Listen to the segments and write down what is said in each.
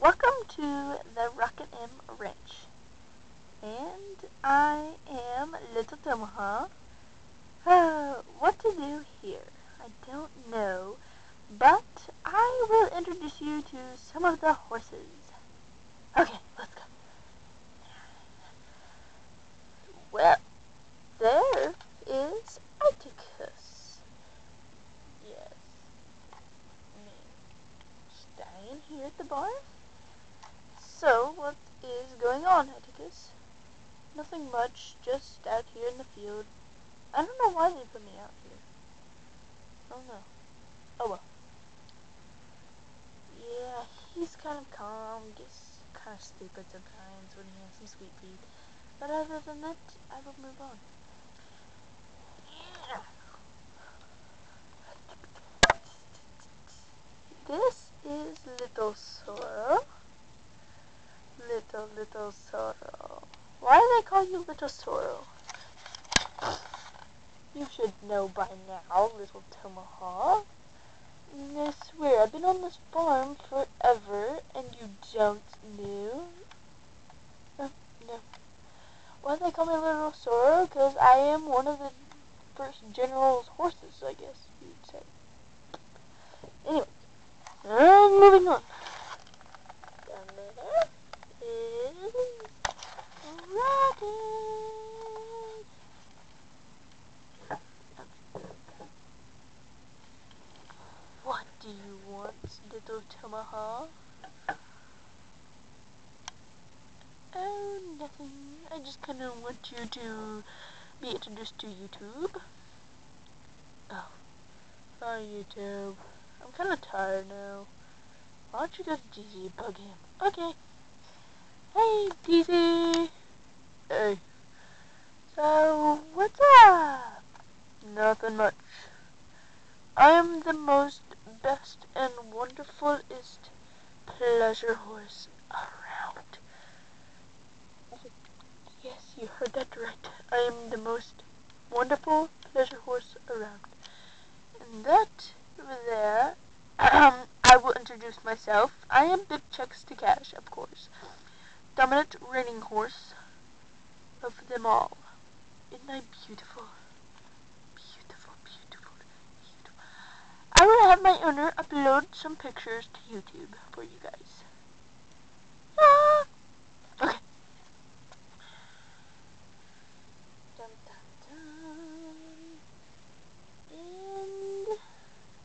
Welcome to the Rocket M Ranch, and I am Little Tomaha. What to do here? I don't know, but I will introduce you to some of the horses. Okay, let's go. Well, there is Atticus. Yes, me. Staying here at the barn? So, what is going on, Atticus? Nothing much, just out here in the field. I don't know why they put me out here. I don't know. Oh well. Yeah, he's kind of calm, gets kind of stupid sometimes when he has some sweet feet. But other than that, I will move on. Yeah. This is Little Sorrel. Little Sorrel. Why do they call you Little Sorrel? You should know by now, Little Tomaha. I swear, I've been on this farm forever, and you don't know? No. Why do they call me Little Sorrel? Because I am one of the first general's horses, I guess you'd say. Anyway, moving on. Down there is Rocket. What do you want, Little Tomaha? Oh, nothing. I just kind of want you to be introduced to YouTube. Oh, YouTube. I'm kind of tired now. Why don't you go to DZ and bug him? Okay. Hey, DZ. Hey. So, what's up? Nothing much. I am the most best and wonderfulest pleasure horse around. Yes, you heard that right. I am the most wonderful pleasure horse around. And that over there, I will introduce myself. I am Big Checks to Cash, of course. Dominant reigning horse of them all. Isn't I beautiful? Beautiful, beautiful, beautiful. I will have my owner upload some pictures to YouTube for you guys. Ah! Okay. Dun, dun, dun. And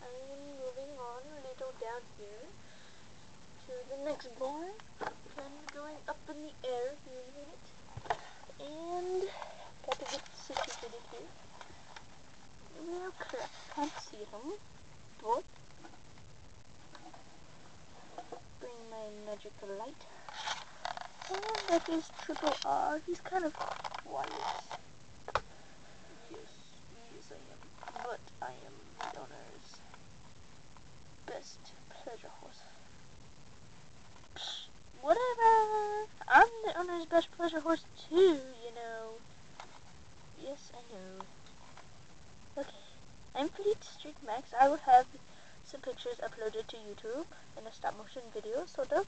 I am moving on a little down here to the next barn. I'm going up in the air here in a minute. And got to get situated here. Real crap, can't see him. What? Bring my magical light. And that is Triple R. He's kind of quiet. Yes, I am. But I am the owner's best pleasure horse. Psh, whatever. I'm the owner's best pleasure horse too, you know. Yes, I know. Okay. I'm Fleet Street Max. I will have some pictures uploaded to YouTube in a stop motion video, sort of,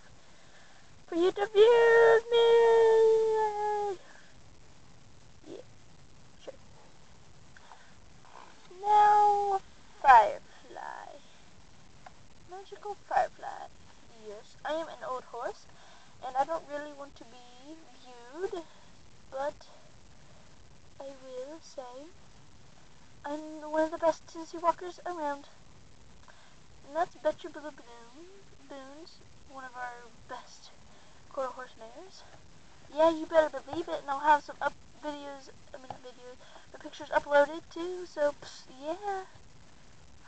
for you to view me. Yeah, sure. Now, Firefly. Magical Firefly. Yes, I am an old horse, and I don't really want to be viewed, but I will say I'm one of the best Tennessee walkers around. And that's Betcha Blue Boons, one of our best quarter horse mares. Yeah, you better believe it, and I'll have some pictures uploaded too, so, yeah.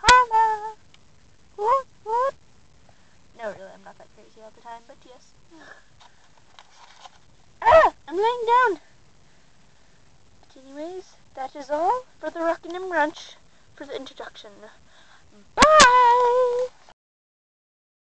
Holla! Whoop, whoop. No, really, I'm not that crazy all the time, but yes. Ah! I'm laying down! But anyways, that is all for the Rockin' M Ranch for the introduction. Bye!